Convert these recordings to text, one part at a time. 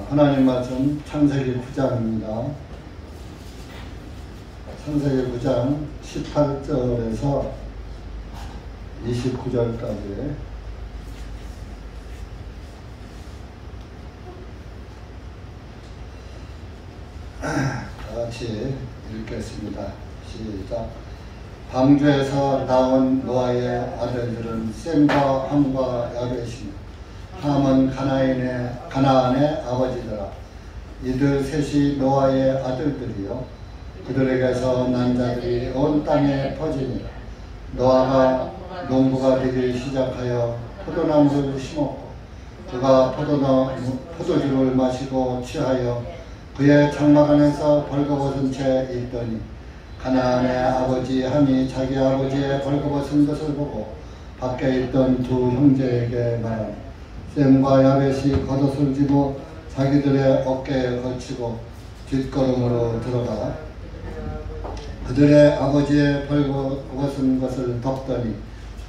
하나님 말씀 창세기 9장입니다. 창세기 9장 18절에서 29절까지 같이 읽겠습니다. 시작. 방주에서 나온 노아의 아들들은 셈과 함과 야벳이며 함은 가나안의 아버지더라. 이들 셋이 노아의 아들들이요 그들에게서 난 자들이 온 땅에 퍼지니라. 노아가 농부가 되기 시작하여 포도나무를 심었고 그가 포도주를 마시고 취하여 그의 장막 안에서 벌거벗은 채 있더니 가나안의 아버지 함이 자기 아버지의 벌거벗은 것을 보고 밖에 있던 두 형제에게 말하니 셈과 야벳이 겉옷을 지고 자기들의 어깨에 걸치고 뒷걸음으로 들어가 그들의 아버지의 벌거벗은 것을 덮더니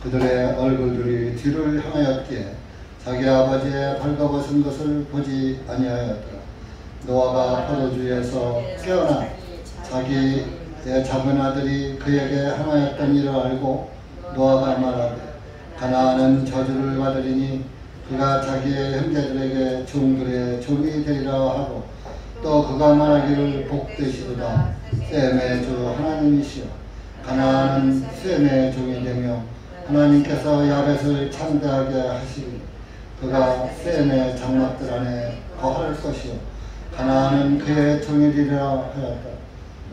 그들의 얼굴들이 뒤를 향하였기에 자기 아버지의 벌거벗은 것을 보지 아니하였더라. 노아가 포도주에서 깨어나 자기의 작은 아들이 그에게 하나였던 일을 알고 노아가 말하되 가나안은 저주를 받으리니 그가 자기의 형제들에게 종들의 종이 되리라 하고 또 그가 말하기를 복되시도다. 셈의 주 하나님이시여 가나안은 셈의 종이 되며 하나님께서 야벳을 창대하게 하시리니 그가 셈의 장막들 안에 거할 것이요 가나안은 그의 종이리라 하였다.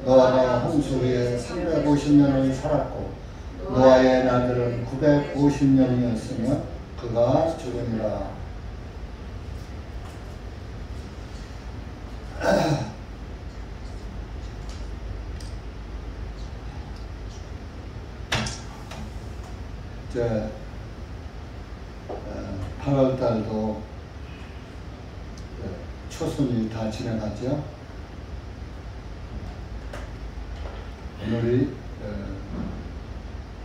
노아가 홍수 위에 350년을 살았고 노아의 날들은 950년이었으며 그가 죽으니라. 이제 8월달도 초순이 다 지나갔죠. 오늘이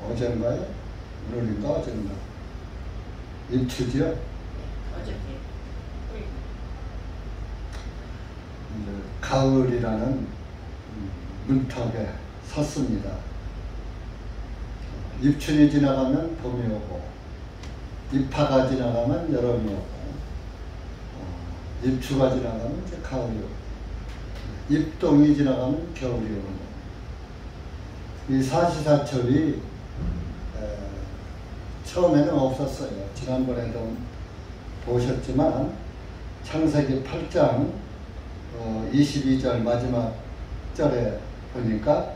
어젠가요? 오늘인가 어젠가? 입추지요? 어저께. 이제 가을이라는 문턱에 섰습니다. 입춘이 지나가면 봄이 오고 입하가 지나가면 여름이 오고 입추가 지나가면 이제 가을이 오고 입동이 지나가면 겨울이 오고 이 사시사철이 처음에는 없었어요. 지난번에도 보셨지만 창세기 8장 22절 마지막 절에 보니까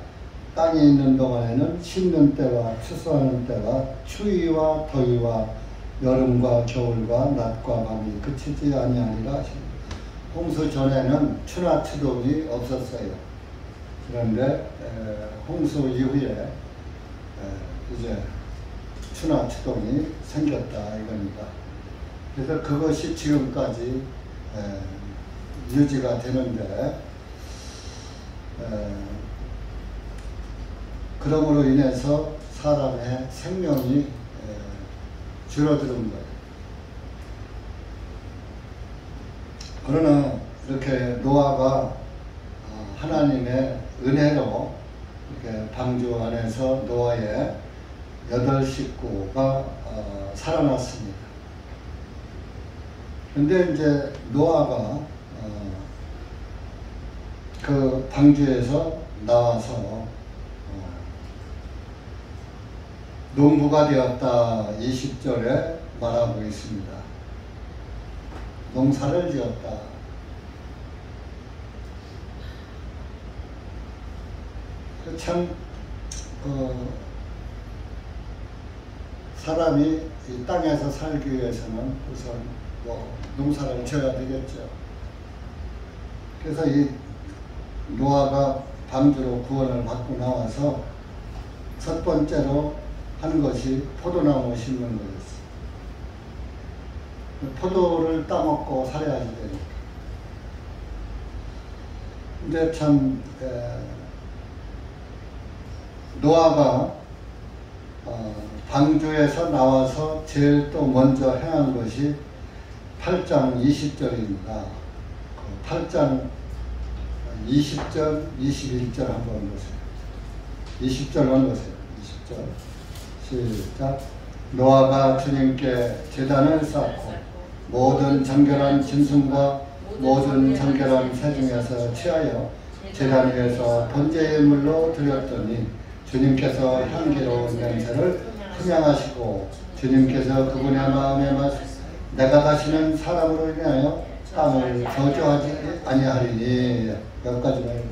땅에 있는 동안에는 심는 때와 추수하는 때와 추위와 더위와 여름과 겨울과 낮과 밤이 그치지 아니하리라 하십니다. 홍수 전에는 추나 추동이 없었어요. 그런데 홍수 이후에 이제 추나 추동이 생겼다 이겁니다. 그래서 그것이 지금까지 유지가 되는데 그러므로 인해서 사람의 생명이 줄어드는 거예요. 그러나 이렇게 노아가 하나님의 은혜로 이렇게 방주 안에서 노아의 8 식구가 살아났습니다. 근데 이제 노아가 그 방주에서 나와서 농부가 되었다 20절에 말하고 있습니다. 농사를 지었다. 참 사람이 이 땅에서 살기 위해서는 우선 농사를 지어야 되겠죠. 그래서 이 노아가 방주로 구원을 받고 나와서 첫 번째로 한 것이 포도나무 심는 거였어요. 포도를 따먹고 살아야지 되니까. 근데 참 노아가 방주에서 나와서 제일 또 먼저 행한 것이 8장 20절입니다. 8장 20절, 21절 한번 보세요. 20절만 보세요. 20절. 시작. 노아가 주님께 제단을 쌓고 모든 정결한 짐승과 모든 정결한 새 중에서 취하여 제단 위에서 번제 예물로 드렸더니 주님께서 향기로운 냄새를 흠양하시고 주님께서 그분의 마음에 내가 다시는 사람으로 인하여 땅을 저주하지 아니하리니. 여기까지만.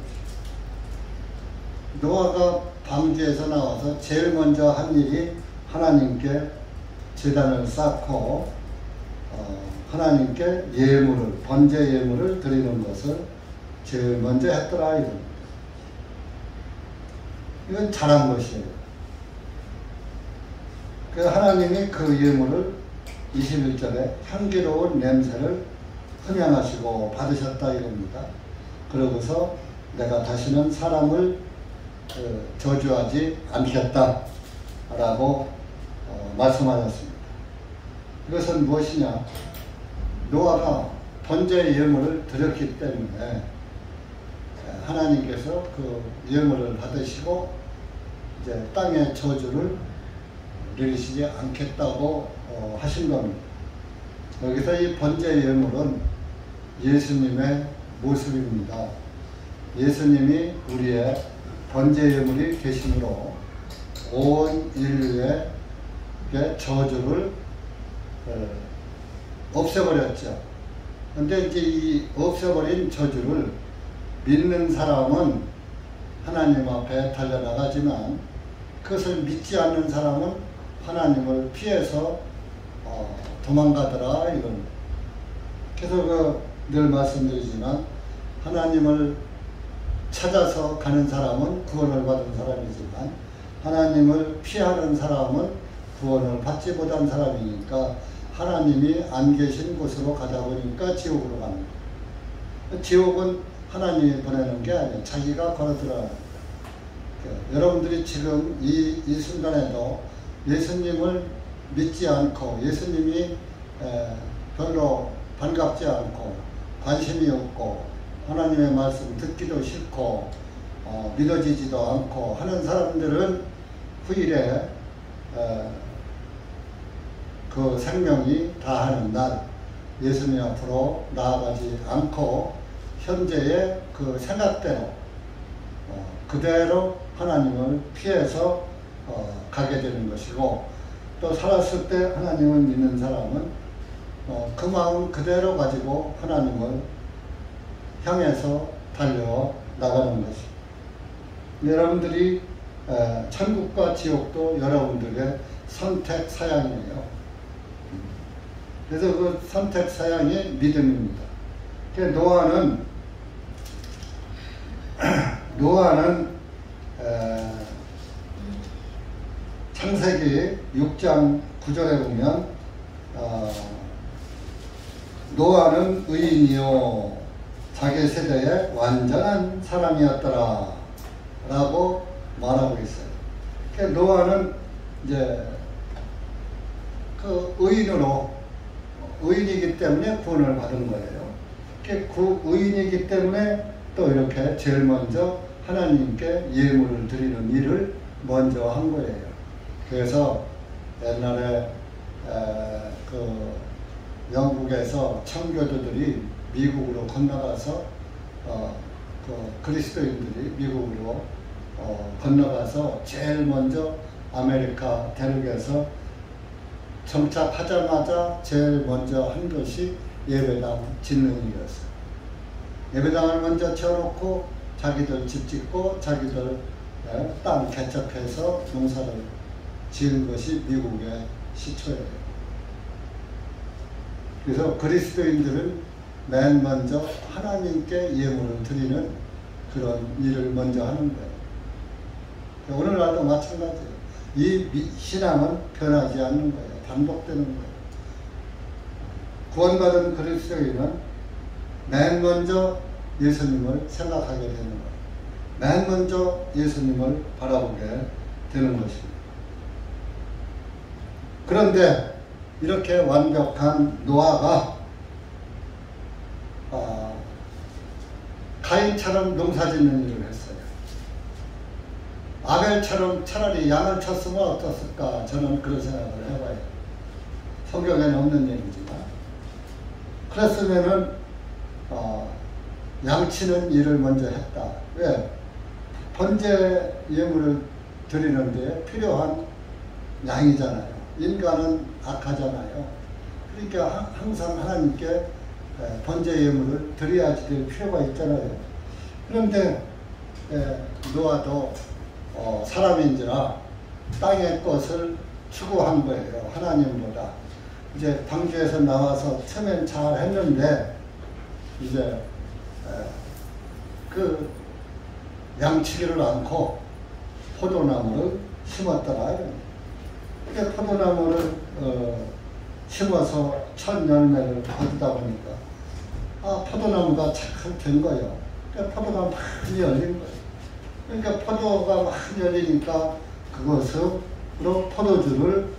노아가 방주에서 나와서 제일 먼저 한 일이 하나님께 제단을 쌓고 하나님께 예물을, 번제 예물을 드리는 것을 제일 먼저 했더라 이겁니다. 이건 잘한 것이에요. 하나님이 그 예물을 21절에 향기로운 냄새를 흠양하시고 받으셨다 이겁니다. 그러고서 내가 다시는 사람을 저주하지 않겠다 라고 말씀하셨습니다. 이것은 무엇이냐? 노아가 번제 예물을 드렸기 때문에 하나님께서 그 예물을 받으시고 이제 땅의 저주를 내리시지 않겠다고 하신 겁니다. 여기서 이 번제 예물은 예수님의 모습입니다. 예수님이 우리의 번제 예물이 되심으로 온 인류의 저주를 없애버렸죠. 그런데 이제 이 없애버린 저주를 믿는 사람은 하나님 앞에 달려나가지만 그것을 믿지 않는 사람은 하나님을 피해서 도망가더라 이런. 그래서 늘 말씀드리지만 하나님을 찾아서 가는 사람은 구원을 받은 사람이지만 하나님을 피하는 사람은 구원을 받지 못한 사람이니까 하나님이 안 계신 곳으로 가다 보니까 지옥으로 갑니다. 지옥은 하나님이 보내는 게 아니에요. 자기가 걸어 들어가는 거예요. 여러분들이 지금 이 순간에도 예수님을 믿지 않고 예수님이 별로 반갑지 않고 관심이 없고 하나님의 말씀 듣기도 싫고 믿어지지도 않고 하는 사람들은 후일에 그 생명이 다하는 날 예수님 앞으로 나아가지 않고 현재의 그 생각대로 그대로 하나님을 피해서 가게 되는 것이고, 또 살았을 때 하나님을 믿는 사람은 그 마음 그대로 가지고 하나님을 향해서 달려 나가는 것입니다. 여러분들이 천국과 지옥도 여러분들의 선택 사양이에요. 그래서 그 선택 사양이 믿음입니다. 노아는 창세기 6장 9절에 보면 노아는 의인이요 자기 세대의 완전한 사람이었더라 라고 말하고 있어요. 노아는 이제 그 의인이기 때문에 구원을 받은 거예요. 그 의인이기 때문에 또 이렇게 제일 먼저 하나님께 예물을 드리는 일을 먼저 한 거예요. 그래서 옛날에 그 영국에서 청교도들이 미국으로 건너가서 그 그리스도인들이 미국으로 건너가서 제일 먼저 아메리카 대륙에서 정착하자마자 제일 먼저 한 것이 예배당 짓는 일이었어요. 예배당을 먼저 쳐놓고 자기들 집 짓고 자기들 땅 개척해서 농사를 지은 것이 미국의 시초예요. 그래서 그리스도인들은 맨 먼저 하나님께 예물을 드리는 그런 일을 먼저 하는 거예요. 오늘날도 마찬가지예요. 이 신앙은 변하지 않는 거예요. 반복되는 거예요. 구원받은 그리스도인은 맨 먼저 예수님을 생각하게 되는 거예요. 맨 먼저 예수님을 바라보게 되는 것입니다. 그런데 이렇게 완벽한 노아가 가인처럼 농사짓는 일을 했어요. 아벨처럼 차라리 양을 쳤으면 어떻을까? 저는 그런 생각을 해봐요. 성경에는 없는 얘기지만. 그랬으면은 양치는 일을 먼저 했다. 왜? 번제 예물을 드리는데 필요한 양이잖아요. 인간은 악하잖아요. 그러니까 항상 하나님께 번제 예물을 드려야지 될 필요가 있잖아요. 그런데 노아도 사람인지라 땅의 것을 추구한 거예요. 하나님보다. 이제 방주에서 나와서 처음엔 잘 했는데 이제 그 양치기를 않고 포도나무를 심었더라. 그 포도나무를 심어서 첫 열매를 거두다 보니까 포도나무가 잘 된 거예요. 그러니까 포도가 많이 열린 거예요. 그러니까 포도가 많이 열리니까 그것으로 포도주를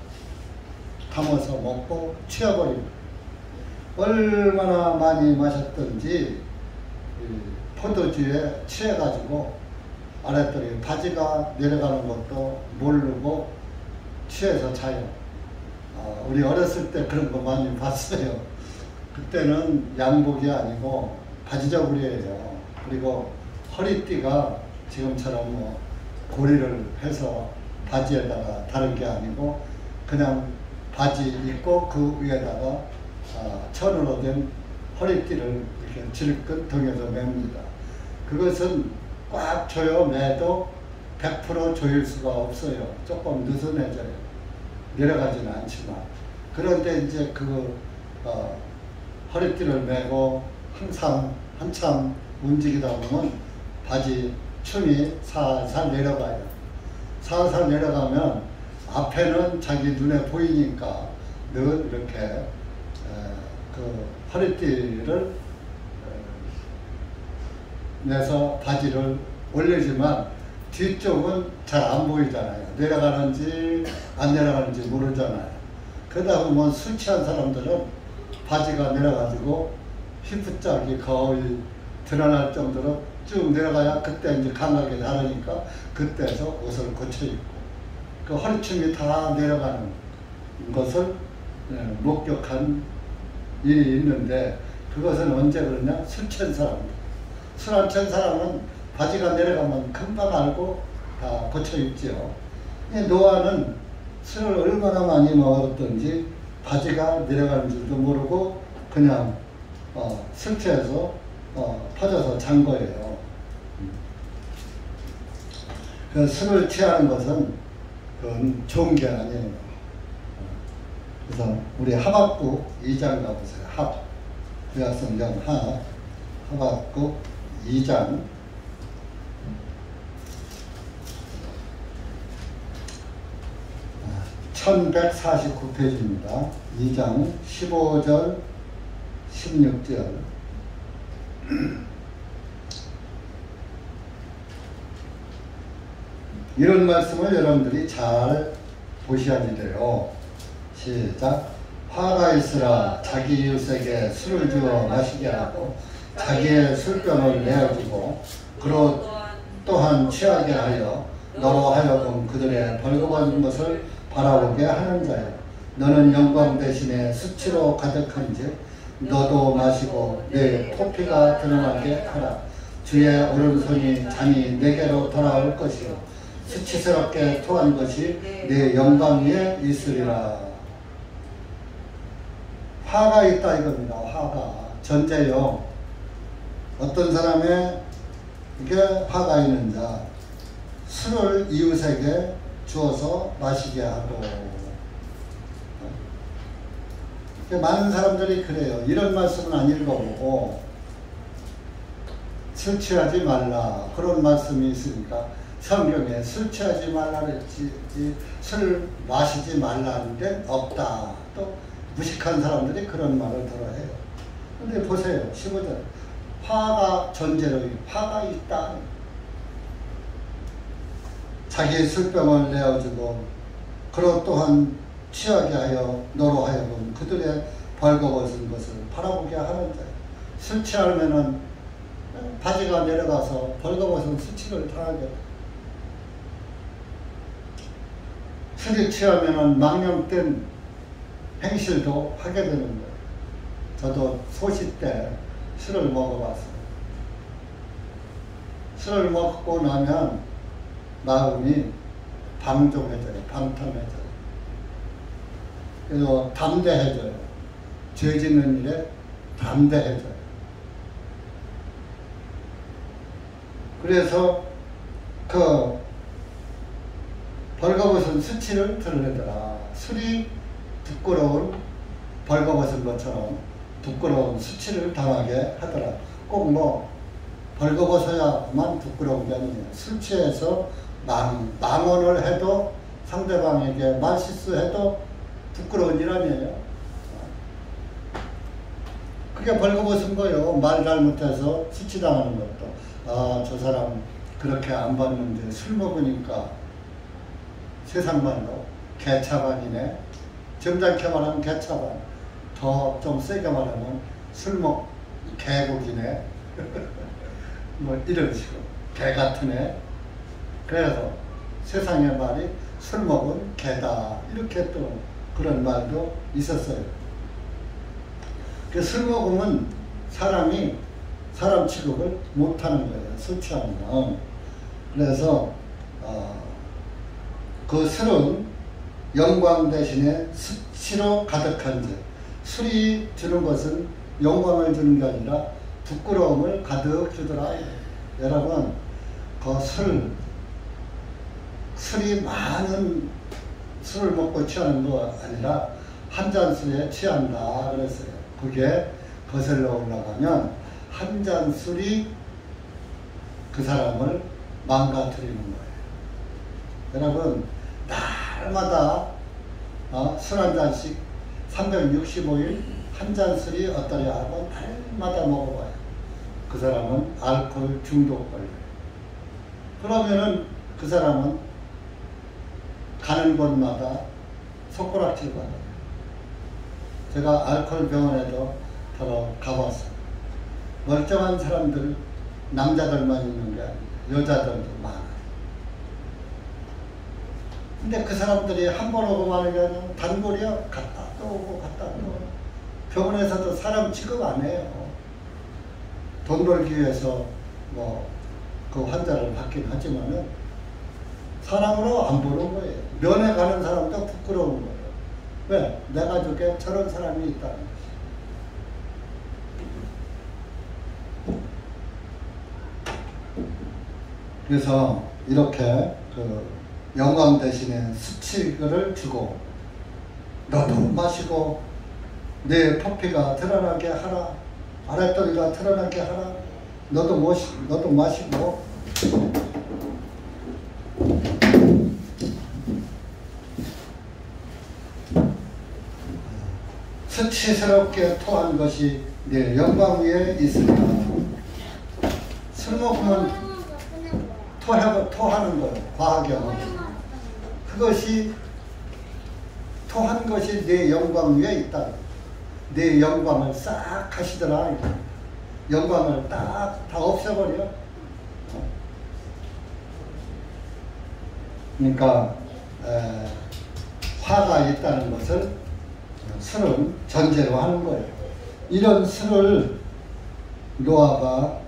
담아서 먹고 취해버린 거예요. 얼마나 많이 마셨던지 포도주에 취해가지고 아랫돌이 바지가 내려가는 것도 모르고 취해서 자요. 우리 어렸을 때 그런 거 많이 봤어요. 그때는 양복이 아니고 바지저고리예요. 그리고 허리띠가 지금처럼 뭐 고리를 해서 바지에다가 다른 게 아니고 그냥 바지 입고 그 위에다가 천으로 된 허리띠를 이렇게 질끈 등에서 맵니다. 그것은 꽉 조여 매도 100% 조일 수가 없어요. 조금 느슨해져요. 내려가지는 않지만. 그런데 이제 허리띠를 메고 한참 움직이다 보면 바지 춤이 살살 내려가요. 살살 내려가면 앞에는 자기 눈에 보이니까 늘 이렇게 그 허리띠를 내서 바지를 올리지만 뒤쪽은 잘 안 보이잖아요. 내려가는지 안 내려가는지 모르잖아요. 그러다 보면 술 취한 사람들은 바지가 내려가지고 힙부짝이 거의 드러날 정도로 쭉 내려가야 그때 이제 감각이 다르니까 그때서 옷을 고쳐 입고 그 허리춤이 다 내려가는 것을 목격한 일이 있는데 그것은 언제 그러냐? 술 취한 사람들. 술 안 취한 사람은 바지가 내려가면 금방 알고 다 고쳐 입죠. 노아는 술을 얼마나 많이 먹었던지 바지가 내려가는 줄도 모르고 그냥 술 취해서 퍼져서 잔 거예요. 그 술을 취하는 것은 그건 좋은 게 아니에요. 그래서 우리 하박국 2장 가보세요. 구약성경 하박국 2장 1149페이지입니다. 2장 15절 16절 이런 말씀을 여러분들이 잘 보셔야 돼요. 시작. 화가 있으라 자기 이웃에게 술을 주어 마시게 하고 자기의 술병을 내어주고 그로 또한 취하게 하여 너로 하여금 그들의 벌거벗은 것을 바라보게 하는 자여. 너는 영광 대신에 수치로 가득한즉 너도 마시고 내 토피가 드러나게 하라. 주의 오른손이 잠이 내게로 돌아올 것이요 수치스럽게 토한 것이 내 영광 위에 있으리라. 화가 있다 이겁니다. 화가 전제요. 어떤 사람의 이게 화가 있는 자 술을 이웃에게 주어서 마시게 하고 많은 사람들이 그래요. 이런 말씀은 안 읽어보고 술 취하지 말라 그런 말씀이 있으니까 성경에 술 취하지 말라 그랬지 술 마시지 말라는 게 없다. 또 무식한 사람들이 그런 말을 들어 해요. 근데 보세요. 15절 화가 전제로 화가 있다. 자기의 술병을 내어주고 그로 또한 취하게 하여 너로 하여금 그들의 벌거벗은 것을 바라보게 하는 자예요. 술 취하면은 바지가 내려가서 벌거벗은 수치를 당하게 돼. 술이 취하면은 망령된 행실도 하게 되는 거예요. 저도 소시 때 술을 먹어봤어요. 술을 먹고 나면 마음이 방종해져요. 방탕해져요. 그래서 담대해져요. 죄 짓는 일에 담대해져요. 그래서 그 벌거벗은 수치를 드러내더라. 술이 부끄러운 벌거벗은 것처럼 부끄러운 수치를 당하게 하더라. 꼭 뭐 벌거벗어야만 부끄러운 게 아니에요. 술 취해서 망언을 해도 상대방에게 말실수해도 부끄러운 일 아니에요. 그게 벌거벗은 거예요. 말 잘못해서 수치당하는 것도. 아, 저 사람 그렇게 안 봤는데 술 먹으니까 세상 말로 개차반이네. 점잖게 말하면 개차반. 더 좀 세게 말하면 개국이네. 뭐 이런 식으로. 개 같은 애. 그래서 세상의 말이 술 먹은 개다. 이렇게 또 그런 말도 있었어요. 그 술 먹으면 사람이 사람 취급을 못하는 거예요. 술 취하면. 그래서 그 술은 영광 대신에 수치로 가득한 죄. 술이 주는 것은 영광을 주는 게 아니라 부끄러움을 가득 주더라. 여러분, 그 술이 많은 술을 먹고 취하는 거 아니라 한 잔 술에 취한다 그랬어요. 그게 거슬러 올라가면 한 잔 술이 그 사람을 망가뜨리는 거예요. 여러분, 날마다 술 한 잔씩 365일 한 잔 술이 어떠냐 하고 날마다 먹어봐요. 그 사람은 알코올 중독 걸려요. 그러면은 그 사람은 가는 곳마다 손가락질 받아요. 제가 알코올 병원에도 가봤어요. 멀쩡한 사람들, 남자들만 있는 게 아니에요. 여자들도 많아요. 근데 그 사람들이 한 번 오고 마는 게 아니라 단골이야. 갔다 또 오고 갔다 또 오고. 병원에서도 사람 취급 안 해요. 돈 벌기 위해서 뭐 그 환자를 받긴 하지만은 사람으로 안 보는 거예요. 면회 가는 사람도 부끄러운 거예요. 왜? 내 가족에 저런 사람이 있다는 거지. 그래서 이렇게 그 영광 대신에 수치를 주고 너도 마시고 내 포피가 드러나게 하라. 아랫도리가 드러나게 하라. 너도 마시고 수치스럽게 토한 것이 내 영광 위에 있으리라. 술 먹으면 토하는 거예요. 과학용어. 그것이 토한 것이 내 영광 위에 있다. 내 영광을 싹 하시더라. 영광을 딱 다 없애버려. 그러니까 화가 있다는 것을 술은 전제로 하는 거예요. 이런 술을 노아가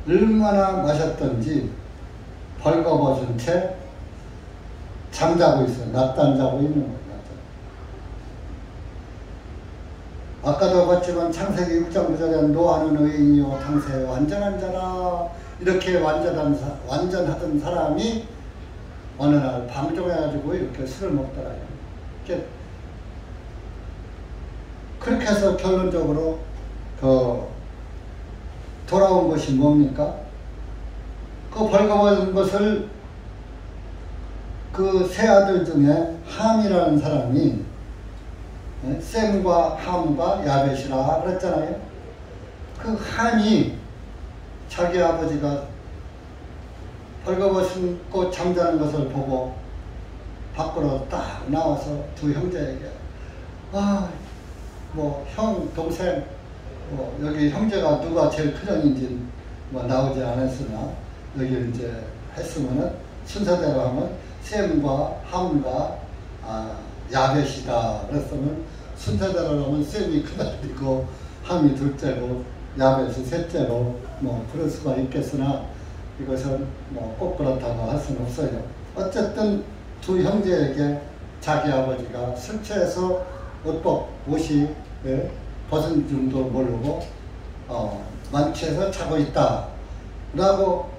얼마나 마셨던지 벌거벗은 채 잠자고 있어요. 낮잠 자고 있는 거예요. 아까도 봤지만 창세기 6장 9절에 노아는 의인이요 당세 완전한 자라 이렇게 완전하던 사람이 어느 날 방종해가지고 이렇게 술을 먹더라요. 그렇게 해서 결론적으로 돌아온 것이 뭡니까? 그 벌거벗은 것을 그 세 아들 중에 함이라는 사람이 셈과 함과 야벳이라 그랬잖아요. 그 함이 자기 아버지가 벌거벗고 잠자는 것을 보고 밖으로 딱 나와서 두 형제에게 형, 동생 여기 형제가 누가 제일 큰 형인지 뭐 나오지 않았으나 여기 이제 했으면은 순서대로 하면 셈과 함과 야벳이다. 그랬으면 순서대로 하면 셈이 큰아들이고 함이 둘째고 야벳이 셋째로 뭐 그럴 수가 있겠으나 이것은 뭐 꼭 그렇다고 할 수는 없어요. 어쨌든 두 형제에게 자기 아버지가 술 취해서 옷이 벗은 줄도 모르고 만취해서 자고 있다 라고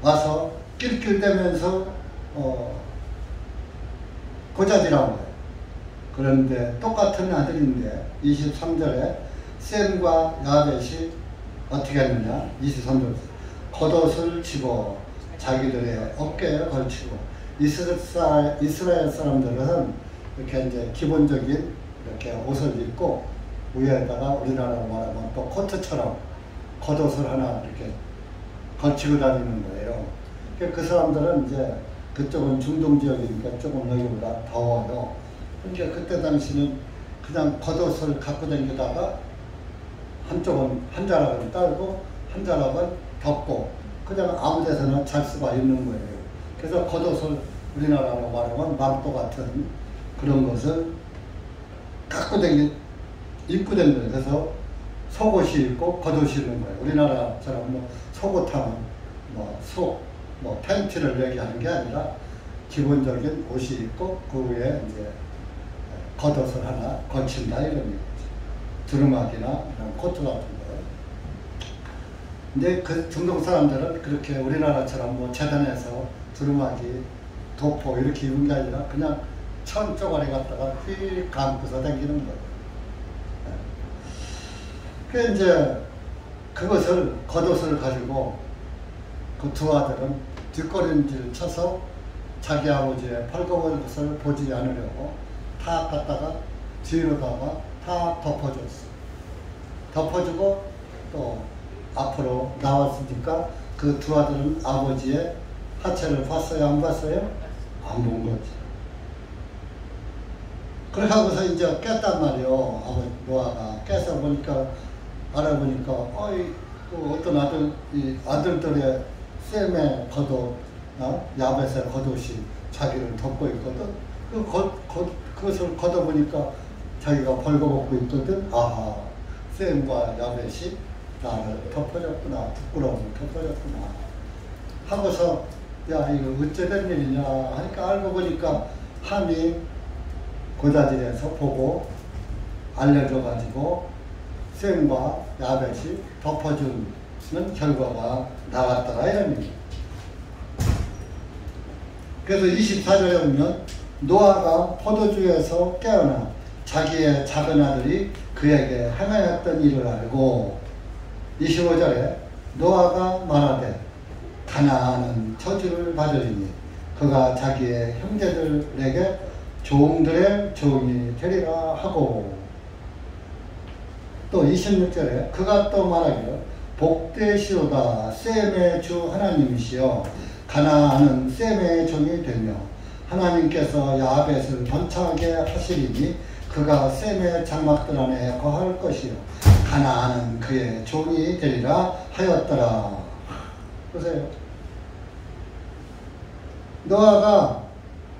와서 낄낄대면서 고자질한 거예요. 그런데 똑같은 아들인데 23절에 셈과 야벳이 어떻게 했느냐. 23절 겉옷을 치고 자기들의 어깨에 걸치고 이스라엘 사람들은 이렇게 이제 기본적인 이렇게 옷을 입고 위에다가 우리나라로 말하면 또 코트처럼 겉옷을 하나 이렇게 걸치고 다니는 거예요. 그 사람들은 이제 그쪽은 중동 지역이니까 조금 여기보다 더워요. 그러니까 그때 당시는 그냥 겉옷을 갖고 다니다가 한쪽은 한 자락은 딸고 한 자락은 덮고 그냥 아무 데서나 잘 수가 있는 거예요. 그래서 겉옷을 우리나라로 말하면 망토 같은 그런 것을 입고 다니는 거예요. 그래서 속옷이 있고 겉옷이 있는 거예요. 우리나라처럼 뭐 속옷하면 팬티를 얘기하는 게 아니라 기본적인 옷이 있고 그 위에 이제 겉옷을 하나 걸친다 이런 얘기죠. 두루마기나 이런 코트 같은 거. 근데 그 중동 사람들은 그렇게 우리나라처럼 뭐 재단에서 두루마기, 도포 이렇게 입은 게 아니라 그냥 천 쪼가리 갖다가 휙 감고서 다니는 거예요. 그 이제 그것을 겉옷을 가지고 그 두 아들은 뒷걸음질 쳐서 자기 아버지의 벌거벗은 것을 보지 않으려고 다 갖다가 뒤로다가 다 덮어줬어. 덮어주고 또 앞으로 나왔으니까 그 두 아들은 아버지의 하체를 봤어요? 안 봤어요? 안 본 거지. 그렇게 하고서 이제 깼단 말이요. 아버지 노아가 깨서 보니까 알아보니까 어떤 아들들의 셈의 겉옷, 야벳의 겉옷이 자기를 덮고 있거든. 그것을 걷어보니까 자기가 벌거벗고 있거든. 아하, 셈과 야벳이 나를 덮어줬구나. 부끄러움을 덮어줬구나. 하고서 야 이거 어째 된 일이냐 하니까 알고 보니까 함이 고자질에서 보고 알려줘가지고 셈과 야벳이 덮어주는 결과가 나왔더라 이런 얘기입니다. 그래서 24절에 보면 노아가 포도주에서 깨어나 자기의 작은 아들이 그에게 행하였던 일을 알고 25절에 노아가 말하되 가나안은 저주를 받으리니 그가 자기의 형제들에게 종들의 종이 되리라 하고 또 26절에 그가 또 말하기를 복되시로다 셈의 주 하나님이시여 가나안은 셈의 종이 되며 하나님께서 야벳을 번창하게 하시리니 그가 셈의 장막들 안에 거할 것이요 가나안은 그의 종이 되리라 하였더라. 보세요. 노아가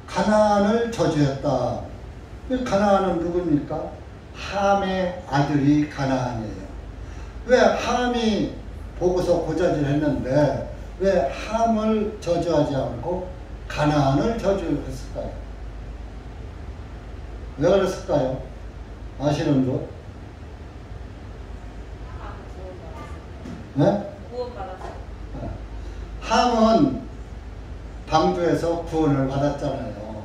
가나안을 저주했다. 가나안은 누굽니까? 함의 아들이 가나안이에요. 왜 함이 보고서 고자질 했는데 왜 함을 저주하지 않고 가나안을 저주했을까요? 왜 그랬을까요? 아시는 분? 네? 구원받았어요. 함은 방주에서 구원을 받았잖아요.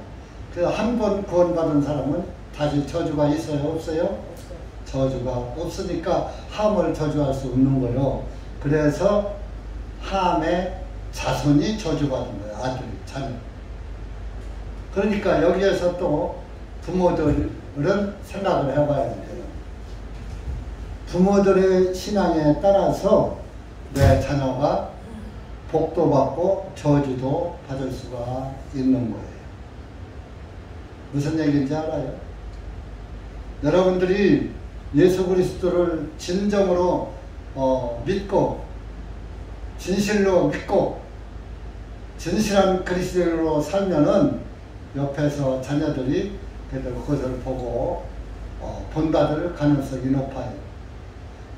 그 한 번 구원받은 사람은 다시 저주가 있어요? 없어요? 저주가 없으니까 함을 저주할 수 없는 거요. 그래서 함의 자손이 저주받은 거예요. 아들, 자녀. 그러니까 여기에서 또 부모들은 생각을 해봐야 돼요. 부모들의 신앙에 따라서 내 자녀가 복도 받고 저주도 받을 수가 있는 거예요. 무슨 얘기인지 알아요? 여러분들이 예수 그리스도를 진정으로 믿고 진실로 믿고 진실한 그리스도인으로 살면은 옆에서 자녀들이 그것을 보고 본받을 가능성이 높아요.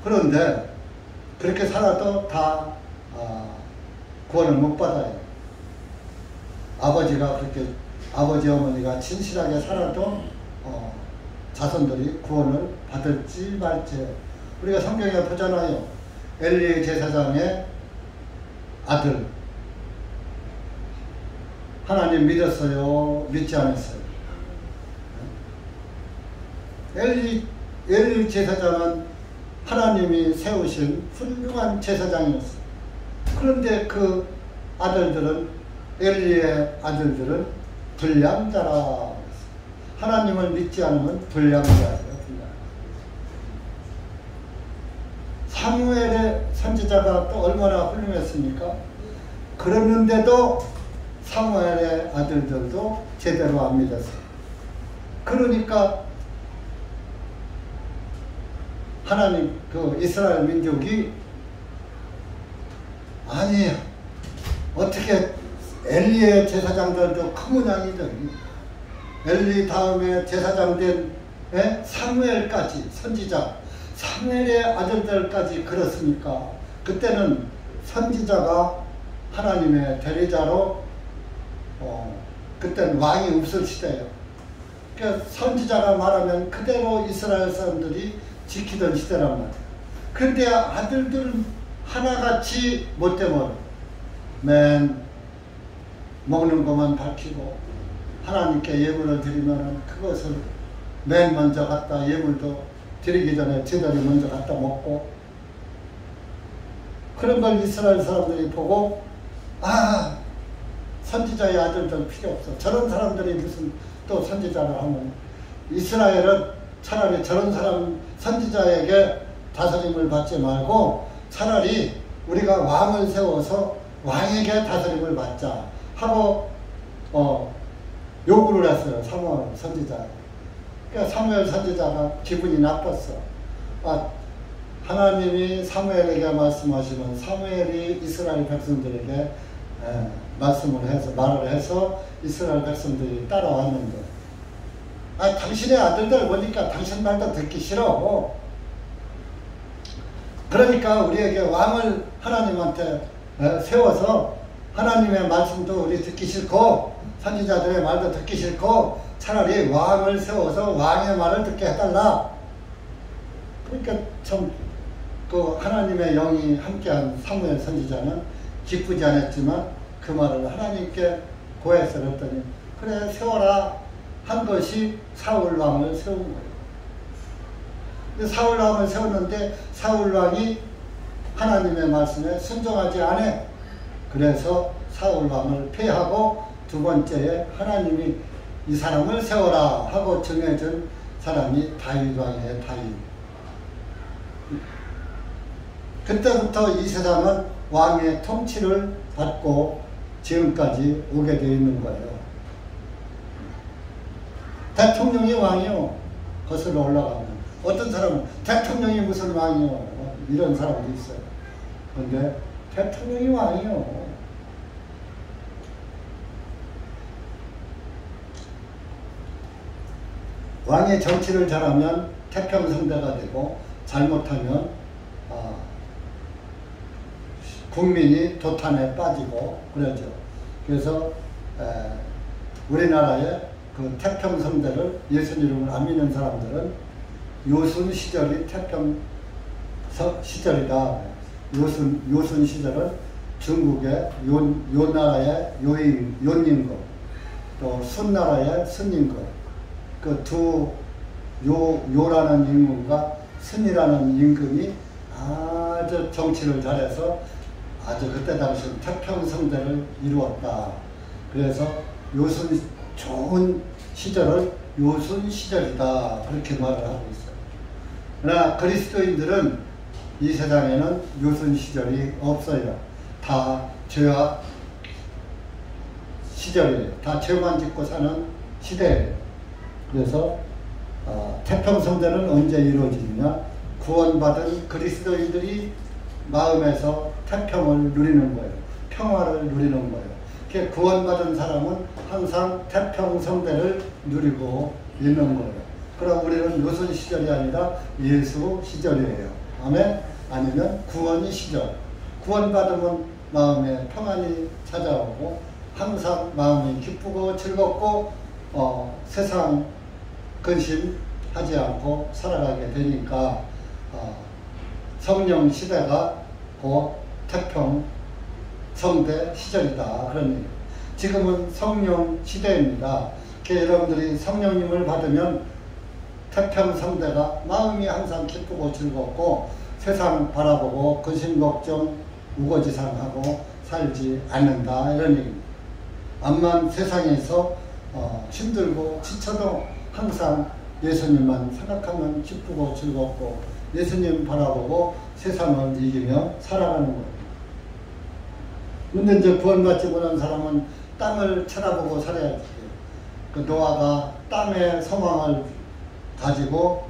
그런데 그렇게 살아도 다 구원을 못 받아요. 아버지 어머니가 진실하게 살아도 자손들이 구원을 받을지 말지. 우리가 성경에 보잖아요. 엘리 제사장의 아들 하나님 믿었어요? 믿지 않았어요? 엘리 제사장은 하나님이 세우신 훌륭한 제사장이었어요. 그런데 그 아들들은, 엘리의 아들들은 불량자라. 하나님을 믿지 않으면 불량자예요. 사무엘의 선지자가 또 얼마나 훌륭했습니까? 그랬는데도 사무엘의 아들들도 제대로 안 믿었어요. 그러니까 하나님, 이스라엘 민족이 아니 어떻게 엘리의 제사장들도 큰 모양이더니 엘리 다음에 제사장 된 사무엘까지, 선지자 사무엘의 아들들까지 그렇습니까? 그때는 선지자가 하나님의 대리자로 그때는 왕이 없을 시대예요. 그러니까 선지자가 말하면 그대로 이스라엘 사람들이 지키던 시대란 말이에요. 그런데 아들들은 하나같이 못되면 맨 먹는 것만 밝히고 하나님께 예물을 드리면 그것을 맨 먼저 갖다, 예물도 드리기 전에 제자리 먼저 갖다 먹고, 그런 걸 이스라엘 사람들이 보고 선지자의 아들들 필요 없어. 저런 사람들이 무슨 또 선지자를 하면, 이스라엘은 차라리 저런 사람 선지자에게 다스림을 받지 말고 차라리 우리가 왕을 세워서 왕에게 다스림을 받자 하고 요구를 했어요. 사무엘 선지자. 그러니까 사무엘 선지자가 기분이 나빴어. 하나님이 사무엘에게 말씀하시면 사무엘이 이스라엘 백성들에게 말을 해서 이스라엘 백성들이 따라왔는데, 당신의 아들들 보니까 당신 말도 듣기 싫어. 그러니까 우리에게 왕을 하나님한테 세워서 하나님의 말씀도 우리 듣기 싫고 선지자들의 말도 듣기 싫고 차라리 왕을 세워서 왕의 말을 듣게 해달라. 그러니까 참 그 하나님의 영이 함께한 사무엘 선지자는 기쁘지 않았지만 그 말을 하나님께 고해서 했더니 그래 세워라 한 것이 사울 왕을 세운 거예요. 사울 왕을 세웠는데 사울 왕이 하나님의 말씀에 순종하지 않아. 그래서 사울 왕을 폐하고 두 번째에 하나님이 이 사람을 세워라 하고 정해준 사람이 다윗 왕이에요. 다윗. 그때부터 이 세상은 왕의 통치를 받고 지금까지 오게 되어 있는 거예요. 대통령이 왕이요. 거슬러 올라가면. 어떤 사람은 대통령이 무슨 왕이요. 이런 사람도 있어요. 그런데 대통령이 왕이요. 왕의 정치를 잘하면 태평성대가 되고 잘못하면 국민이 도탄에 빠지고 그러죠. 그래서 우리나라의 그 태평성대를 예수 이름을 안 믿는 사람들은 요순 시절이 태평 시절이다. 요순 시절은 중국의 요 나라의 요인거, 또 순나라의 순인거, 그 요라는 임금과 순이라는 임금이 아주 정치를 잘해서 아주 그때 당시 태평성대를 이루었다. 그래서 요순 좋은 시절을 요순 시절이다. 그렇게 말을 하고 있어요. 그러나 그리스도인들은 이 세상에는 요순 시절이 없어요. 다 죄악 시절이에요. 다 죄만 짓고 사는 시대예요. 그래서 태평성대는 언제 이루어지느냐? 구원받은 그리스도인들이 마음에서 태평을 누리는 거예요. 평화를 누리는 거예요. 구원받은 사람은 항상 태평성대를 누리고 있는 거예요. 그럼 우리는 무슨 시절이 아니라 예수 시절이에요. 아멘? 아니면 구원의 시절. 구원받으면 마음에 평안이 찾아오고 항상 마음이 기쁘고 즐겁고 세상 근심하지 않고 살아가게 되니까 성령 시대가 곧 태평 성대 시절이다. 그런 얘기예요. 지금은 성령 시대입니다. 여러분들이 성령님을 받으면 태평 성대가 마음이 항상 기쁘고 즐겁고 세상 바라보고 근심 걱정 우거지상하고 살지 않는다. 이런 얘기입니다. 암만 세상에서 힘들고 지쳐도 항상 예수님만 생각하면 기쁘고 즐겁고 예수님 바라보고 세상을 이기며 살아가는 거예요. 근데 이제 구원받지 못한 사람은 땅을 쳐다보고 살아야지. 그 노아가 땅의 소망을 가지고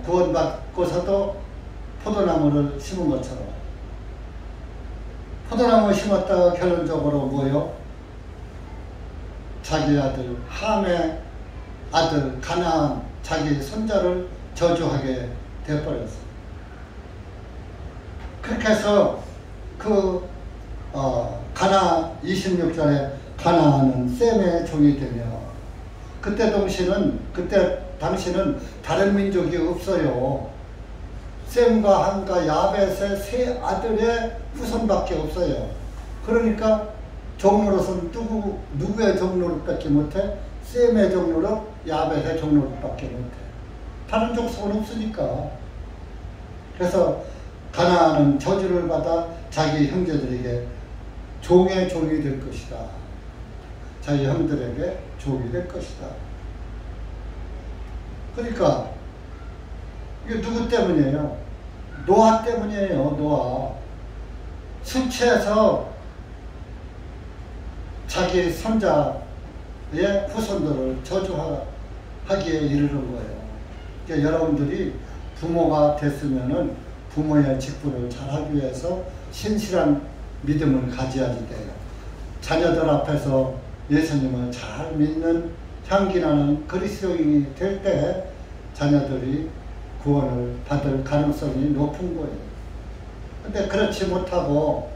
구원받고서도 포도나무를 심은 것처럼 포도나무 심었다가 결론적으로 뭐요? 자기 아들 함의 아들 가나안 자기 손자를 저주하게 되어버렸어요. 그렇게 해서 가나 26절에 가나안은 셈의 종이 되며 그때 당시는 다른 민족이 없어요. 셈과 함과 야벳의 세 아들의 후손밖에 없어요. 그러니까 종로로서는 누구의 종로로밖에 못해? 셈의 종로로 야벳의 종로로밖에 못해. 다른 족속은 없으니까. 그래서 가나안은 저주를 받아 자기 형제들에게 종의 종이 될 것이다. 자기 형들에게 종이 될 것이다. 그러니까 이게 누구 때문이에요? 노아 때문이에요. 노아. 술 취해서 자기 손자의 후손들을 저주하기에 이르는 거예요. 그러니까 여러분들이 부모가 됐으면은 부모의 직분을 잘하기 위해서 신실한 믿음을 가져야지 돼요. 자녀들 앞에서 예수님을 잘 믿는 향기나는 그리스도인이 될 때 자녀들이 구원을 받을 가능성이 높은 거예요. 근데 그렇지 못하고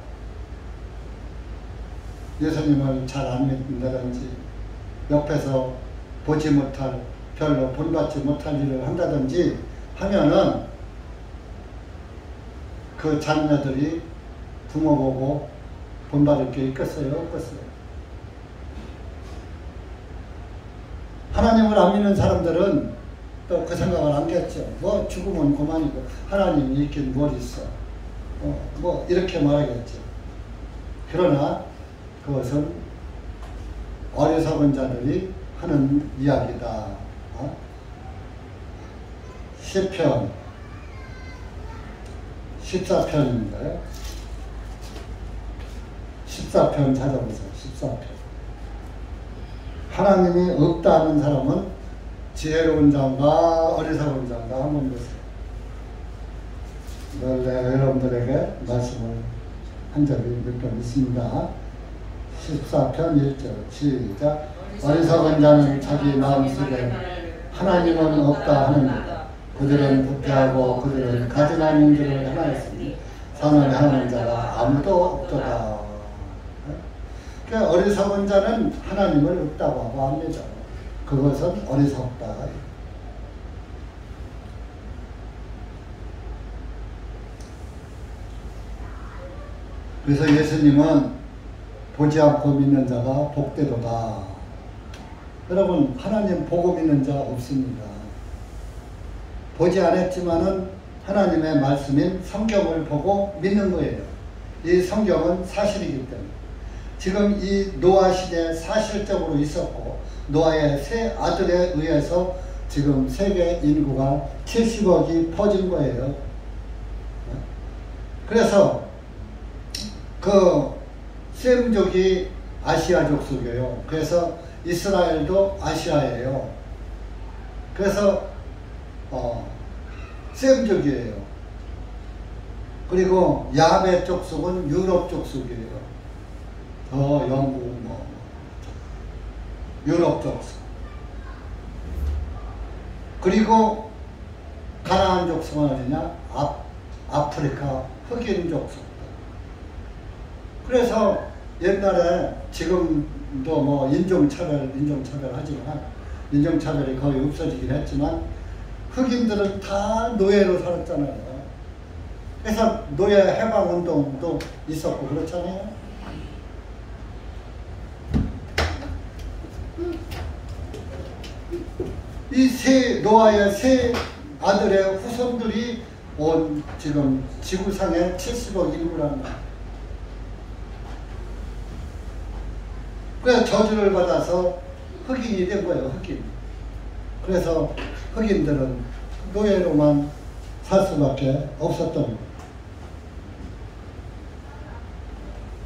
예수님을 잘 안 믿는다든지 옆에서 보지 못할 별로 본받지 못할 일을 한다든지 하면은 그 자녀들이 부모 보고 본받을 게 있겠어요? 없겠어요? 하나님을 안 믿는 사람들은 또 그 생각을 안 겠죠. 뭐 죽으면 그만이고 하나님이 있긴 뭘 있어. 뭐 이렇게 말하겠죠. 그러나 그것은 어리석은 자들이 하는 이야기다. 시편 14편인가요? 14편 찾아보세요. 14편. 하나님이 없다 하는 사람은 지혜로운 자인가 어리석은 자인가 한번 보세요. 내가 여러분들에게 말씀을 한 적이 몇 번 있습니다. 14편 1절 시작. 어리석은 자는 자기 마음속에 하나님은 없다 하는데 그들은 부패하고 그들은 가증한 인들을 행하였으니 선을 행하는 자가 아무도 없도다. 그러니까 어리석은 자는 하나님을 없다고 하고 합니다. 그것은 어리석다. 그래서 예수님은 보지 않고 믿는 자가 복되도다. 여러분 하나님 보고 믿는 자 없습니다. 보지 않았지만은 하나님의 말씀인 성경을 보고 믿는 거예요. 이 성경은 사실이기 때문에. 지금 이 노아 시대에 사실적으로 있었고 노아의 세 아들에 의해서 지금 세계 인구가 70억이 퍼진 거예요. 그래서 그 셈족이 아시아 족속이에요. 그래서 이스라엘도 아시아예요. 그래서 셈족이에요. 그리고 야베 족속은 유럽 족속이에요. 영국 유럽 족속. 그리고 가나안 족속은 어디냐? 아프리카 흑인 족속. 그래서 옛날에 지금도 뭐 인종차별 하지만 인종차별이 거의 없어지긴 했지만 흑인들은 다 노예로 살았잖아요. 그래서 노예 해방운동도 있었고 그렇잖아요. 이 노아의 세 아들의 후손들이 온 지금 지구상의 70억 인구란 말이에요. 그래서 저주를 받아서 흑인이 된 거예요. 흑인. 그래서 흑인들은 노예로만 살 수밖에 없었던 거예요.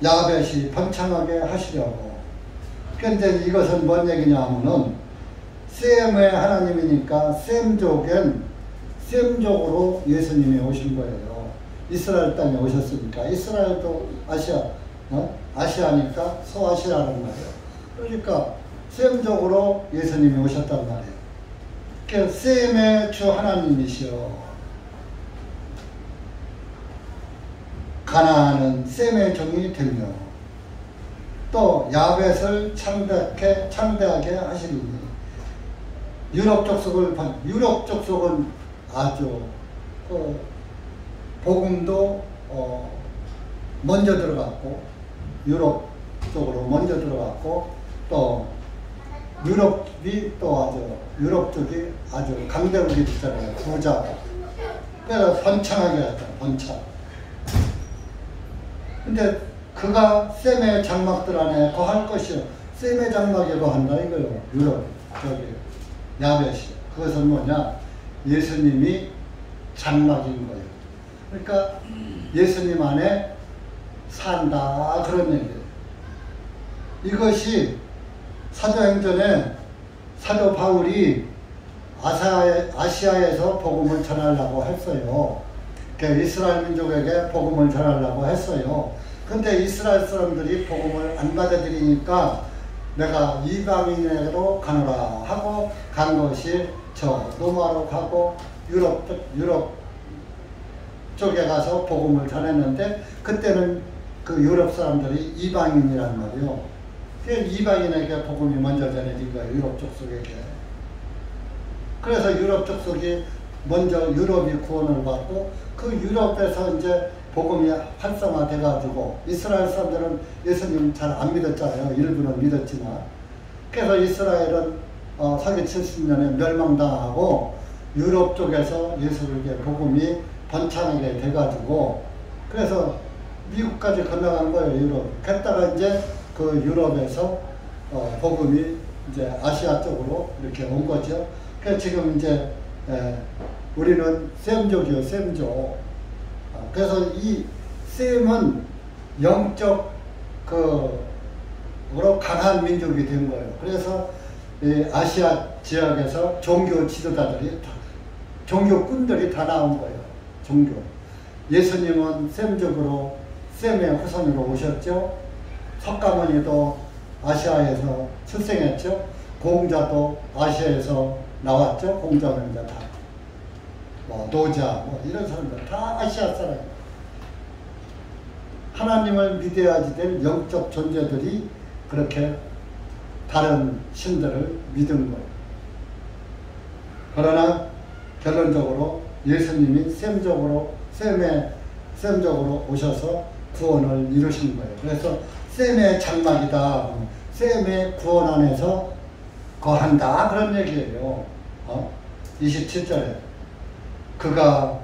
야벳이 번창하게 하시려고. 그런데 이것은 뭔 얘기냐 하면은 셈의 하나님이니까 셈족엔 셈족으로 예수님이 오신 거예요. 이스라엘 땅에 오셨으니까. 이스라엘도 아시아니까 소아시아라는 말이에요. 그러니까 셈족으로 예수님이 오셨단 말이에요. 그러니까 셈의 주 하나님이시여. 가나안은 셈의 종이 되며 또 야벳을 창대하게 하시리니 유럽 족속은 아주 복음도 먼저 들어갔고 유럽 쪽으로 먼저 들어갔고 또 유럽이 또 유럽 쪽이 아주 강대국이 됐잖아요. 부자. 그래서 번창하게 했다. 번창. 근데 그가 셈의 장막들 안에 거할 것이요. 셈의 장막에 거한다 이거요. 유럽 야벳이. 그것은 뭐냐? 예수님이 장막인 거예요. 그러니까 예수님 안에 산다 그런 얘기예요. 이것이 사도행전에 사도 바울이 아시아에서 복음을 전하려고 했어요. 이스라엘 민족에게 복음을 전하려고 했어요. 근데 이스라엘 사람들이 복음을 안 받아들이니까 내가 이방인에게로 가노라 하고 간 것이 저 로마로 가고 유럽 쪽에 가서 복음을 전했는데 그때는 그 유럽 사람들이 이방인이란 말이요. 이방인에게 복음이 먼저 전해진 거예요. 유럽 족속에게. 그래서 유럽 족속이 먼저 유럽이 구원을 받고 그 유럽에서 이제 복음이 활성화돼가지고 이스라엘 사람들은 예수님 잘 안 믿었잖아요. 일부는 믿었지만. 그래서 이스라엘은 사기 70년에 멸망당하고 유럽 쪽에서 예수에게 복음이 번창하게 돼가지고 그래서 미국까지 건너간 거예요. 유럽. 그랬다가 이제 그 유럽에서 복음이 이제 아시아 쪽으로 이렇게 온 거죠. 그래서 지금 이제 우리는 셈족이요, 셈족. 그래서 이 셈은 영적 으로 강한 민족이 된 거예요. 그래서 이 아시아 지역에서 종교 지도자들이 종교꾼들이 다 나온 거예요. 종교. 예수님은 셈족으로 셈의 후손으로 오셨죠. 석가모니도 아시아에서 출생했죠. 공자도 아시아에서 나왔죠. 공자는 이제 다. 노자, 이런 사람들 다 아시아 사람. 하나님을 믿어야지 될 영적 존재들이 그렇게 다른 신들을 믿은 거예요. 그러나 결론적으로 예수님이 셈적으로 오셔서 구원을 이루신 거예요. 그래서 셈의 장막이다. 셈의 구원 안에서 거한다. 그런 얘기예요. 27절에. 그가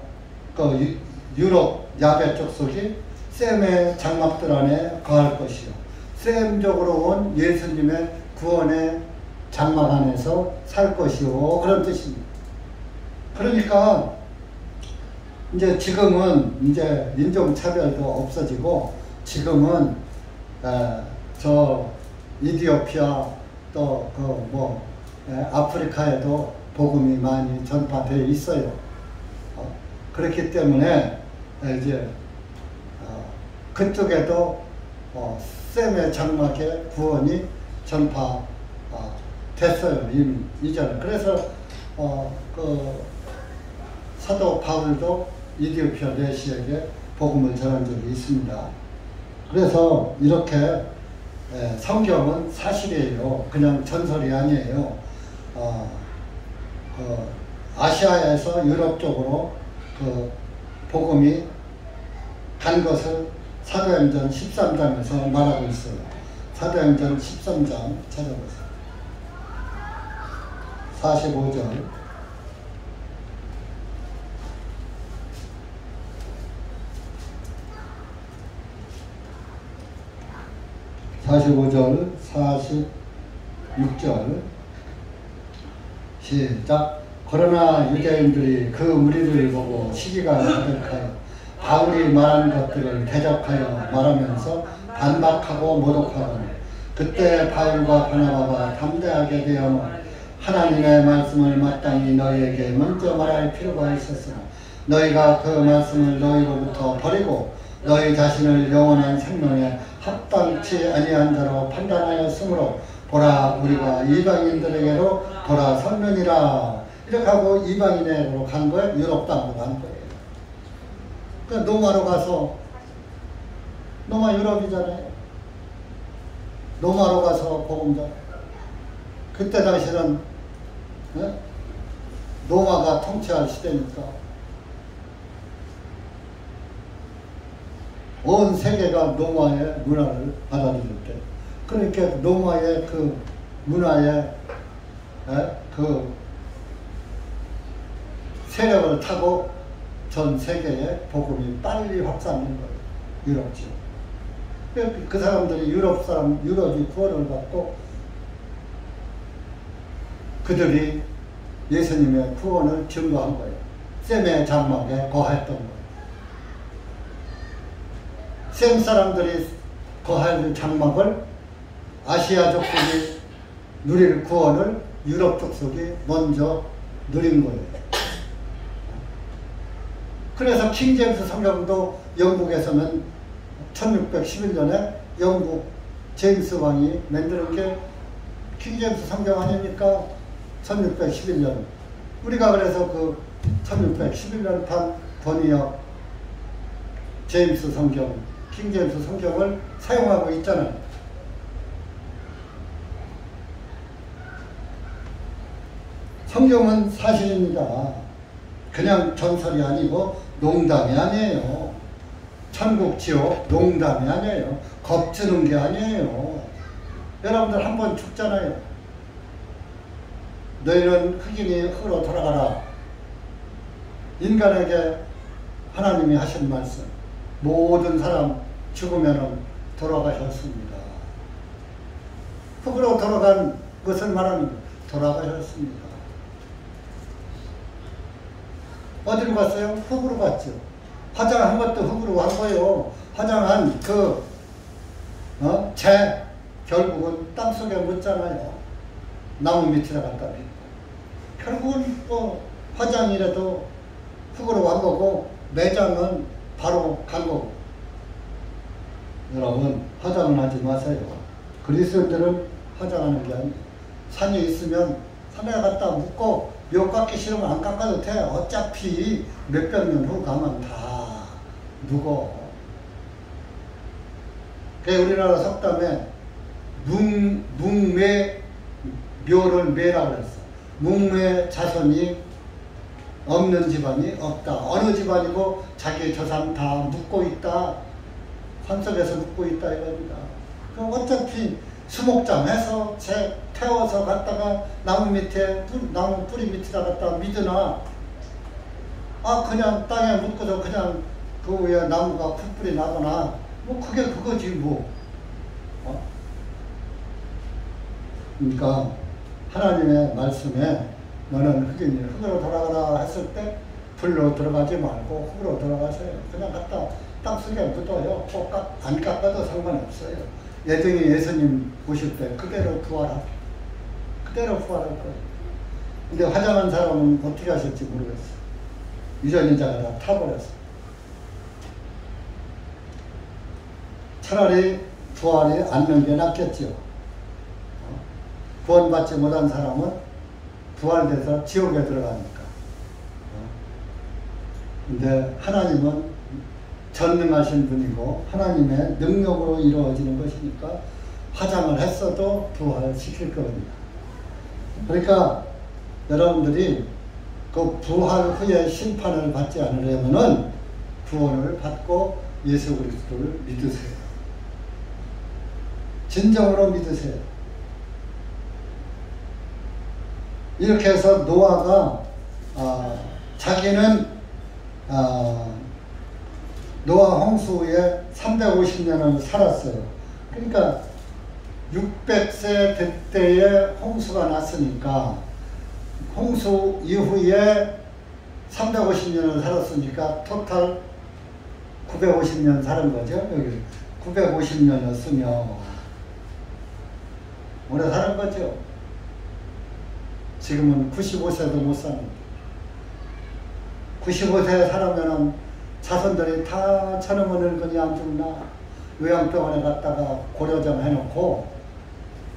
그 유럽 야벳 족속이 셈의 장막들 안에 거할 것이요. 셈족으로 온 예수님의 구원의 장막 안에서 살 것이요. 그런 뜻입니다. 그러니까 이제 지금은 이제 인종차별도 없어지고 지금은 저 이디오피아 또 아프리카에도 복음이 많이 전파되어 있어요. 그렇기 때문에 이제 그쪽에도 셈의 장막의 구원이 전파됐어요. 이미 이전에. 그래서 그 사도 바울도 이디오피아 내시에게 복음을 전한 적이 있습니다. 그래서 이렇게 성경은 사실이에요. 그냥 전설이 아니에요. 아시아에서 유럽 쪽으로 그 복음이 간 것을 사도행전 13장에서 말하고 있어요. 사도행전 13장 찾아보세요. 45절. (45절) 46절 시작. 그러나 유대인들이 그 무리를 보고 시기가 가득하여 바울이 말한 것들을 대적하여 말하면서 반박하고 모독하더니 그때 바울과 바나바가 담대하게 되어 하나님의 말씀을 마땅히 너희에게 먼저 말할 필요가 있었으나 너희가 그 말씀을 너희로부터 버리고 너희 자신을 영원한 생명에 합당치 아니한 자로 판단하였으므로 보라 우리가 이방인들에게로 돌아섰느니라. 이렇게 하고 이방인에게로 간 거예요. 유럽 땅으로 간 거예요. 그러니까 노마로 가서, 노마 유럽이잖아요. 노마로 가서 복음 전. 그때 당시는 노마가 통치할 시대니까 온 세계가 노마의 문화를 받아들일 때, 그러니까 노마의 그 문화의 그 세력을 타고 전 세계에 복음이 빨리 확산된 거예요. 유럽 지역. 그 사람들이 유럽이 구원을 받고 그들이 예수님의 구원을 증거한 거예요. 셈의 장막에 거했던 거예요. 셈 사람들이 거할 장막을 아시아 족속이 누릴 구원을 유럽 족속이 먼저 누린 거예요. 그래서 킹제임스 성경도 영국에서는 1611년에 영국 제임스 왕이 만드는 게 킹제임스 성경 아닙니까? 1611년. 우리가 그래서 그 1611년판 번역 제임스 성경, 킹제임스 성경을 사용하고 있잖아요. 성경은 사실입니다. 그냥 전설이 아니고 농담이 아니에요. 천국 지옥 농담이 아니에요. 겁주는 게 아니에요. 여러분들 한 번 죽잖아요. 너희는 흑인이 흑으로 돌아가라. 인간에게 하나님이 하신 말씀. 모든 사람 죽으면 돌아가셨습니다. 흑으로 돌아간 것을 말하는 거예요. 돌아가셨습니다. 어디로 갔어요? 흙으로 갔죠. 화장한 것도 흙으로 간 거예요. 화장한 그 재 결국은 땅속에 묻잖아요. 나무 밑에다 갖다 대. 결국은 화장이라도 흙으로 간 거고 매장은 바로 간 거고. 여러분 화장은 하지 마세요. 그리스도인들은 화장하는 게 아니에요. 산이 있으면 산에 갖다 묶고 묘 깎기 싫으면 안 깎아도 돼. 어차피 몇백 년 후 가면 다 묵어. 그래 우리나라 속담에 묵매 묘를 매라고 그랬어. 묵매 자손이 없는 집안이 없다. 어느 집안이고 자기 재산 다 묵고 있다. 산속에서 묵고 있다 이겁니다. 그럼 어차피 수목장 해서 태워서 갔다가 나무 뿌리 밑에다 갖다 믿으나 그냥 땅에 묻고서 그냥 그 위에 나무가 풀뿌리 나거나 뭐 그게 그거지 뭐. 그러니까 하나님의 말씀에 너는 흑인이 흙으로 돌아가라 했을 때 불로 들어가지 말고 흙으로 들어가세요. 그냥 갖다 땅속에 묻어요. 꼭 안 깎아도 상관없어요. 예정이 예수님 오실 때 그대로 부활할 거예요. 근데 화장한 사람은 어떻게 하실지 모르겠어. 유전인자가 다 타버렸어. 차라리 부활이 않는 게 낫겠죠. 구원받지 못한 사람은 부활돼서 지옥에 들어가니까. 근데 하나님은 전능하신 분이고 하나님의 능력으로 이루어지는 것이니까 화장을 했어도 부활시킬 겁니다. 그러니까 여러분들이 그 부활 후에 심판을 받지 않으려면은 구원을 받고 예수 그리스도를 믿으세요. 진정으로 믿으세요. 이렇게 해서 노아가 자기는 노아 홍수 후에 350년을 살았어요. 그러니까 600세 때에 홍수가 났으니까 홍수 이후에 350년을 살았으니까 토탈 950년 사는 거죠. 여기 950년이었으면 오래 사는 거죠. 지금은 95세도 못 사는데 95세 살아면은 자손들이 다 저놈의 늙은이 안 죽나 요양병원에 갔다가 고려정 해놓고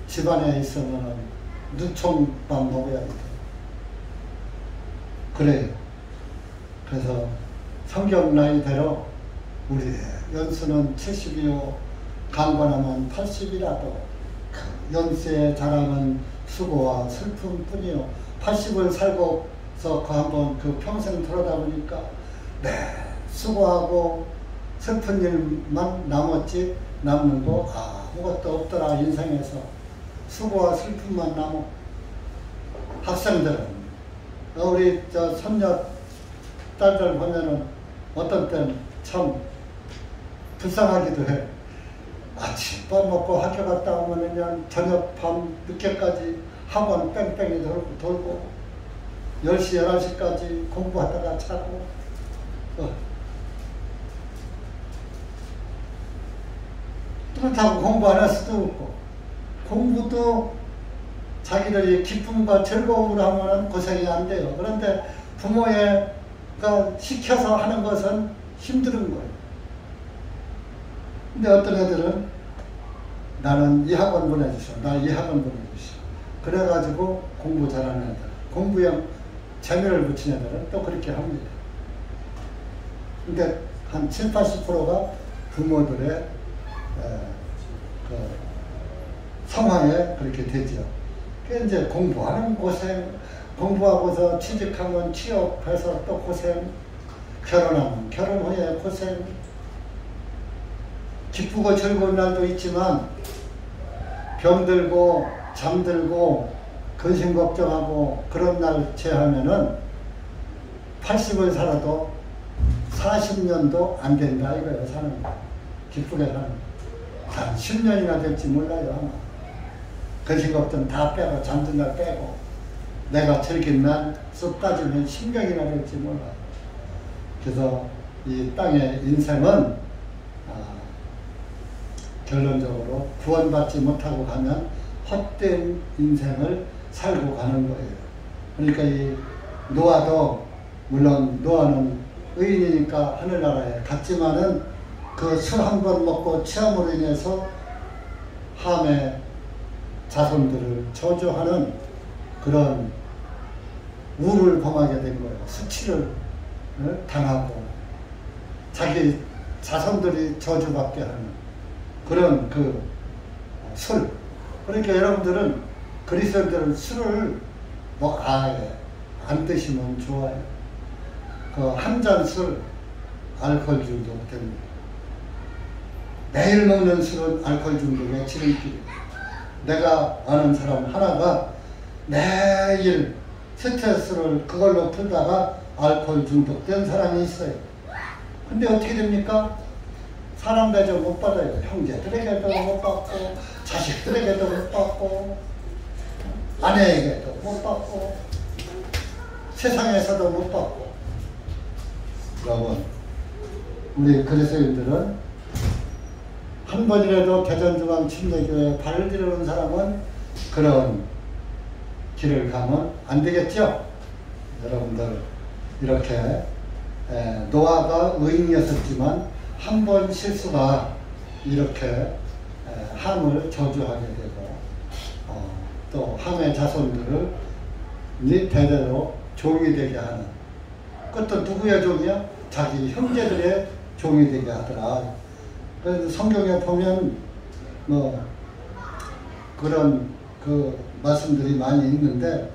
집안에 있으면은 누총밥 먹어야 돼. 그래요. 그래서 성경 나이대로 우리 연수는 70이요 강건하면 80이라도 연세에 자랑은 수고와 슬픔뿐이요. 80을 살고서 한번 그 평생 돌아다 보니까 수고하고 슬픈 일만 남았지 남는 거 아무것도 없더라. 인생에서 수고와 슬픔만 남아. 학생들은 우리 저 손녀 딸들 보면은 어떤 때는 참 불쌍하기도 해. 아침밥 먹고 학교 갔다 오면 그냥 저녁 밤 늦게까지 학원 뺑뺑이 돌고 10시, 11시까지 공부하다가 자고 그렇다고 공부 안 할 수도 없고 공부도 자기들이 기쁨과 즐거움으로 하면 고생이 안 돼요. 그런데 부모가 시켜서 하는 것은 힘든 거예요. 근데 어떤 애들은 나는 이 학원 보내주셔. 나 이 학원 보내주셔. 그래가지고 공부 잘하는 애들, 공부에 재미를 붙인 애들은 또 그렇게 합니다. 근데 한 70, 80%가 부모들의 그 상황에 그렇게 되죠. 그 이제 공부하는 고생, 공부하고서 취직하면 취업해서 또 고생, 결혼하면 결혼 후에 고생, 기쁘고 즐거운 날도 있지만 병들고 잠들고 근심 걱정하고 그런 날 제하면은 80을 살아도 40년도 안 된다 이거예요. 사는 거. 기쁘게 사는 거. 한 10년이나 될지 몰라요. 아마. 근심 걱정 다 빼고 잠든 날 빼고 내가 즐긴 날 쑥 따지면 10년이나 될지 몰라요. 그래서 이 땅의 인생은 결론적으로 구원받지 못하고 가면 헛된 인생을 살고 가는 거예요. 그러니까 이 노아도 물론 노아는 의인이니까 하늘나라에 갔지만은 그 술 한 번 먹고 취함으로 인해서 함의 자손들을 저주하는 그런 우를 범하게 된 거예요. 수치를 당하고 자기 자손들이 저주받게 하는 그런 그 술. 그러니까 여러분들은 그리스도인들은 술을 뭐 아예 안 드시면 좋아요. 그 한 잔 술 알코올 중독 됩니다. 매일 먹는 술은 알코올 중독의 지름길. 내가 아는 사람 하나가 매일 스트레스를 그걸로 풀다가 알코올 중독된 사람이 있어요. 근데 어떻게 됩니까? 사람 대접 못 받아요. 형제들에게도 못 받고 자식들에게도 못 받고 아내에게도 못 받고 세상에서도 못 받고. 여러분, 우리 그리스도인들은 한 번이라도 대전중앙 침례교회에 발을 들여놓은 사람은 그런 길을 가면 안 되겠죠? 여러분들 이렇게 노아가 의인이었었지만 한 번 실수가 이렇게 함을 저주하게 되고 또 함의 자손들을 대대로 종이 되게 하는, 그것도 누구의 종이야? 자기 형제들의 종이 되게 하더라. 그래서 성경에 보면 뭐 그런 그 말씀들이 많이 있는데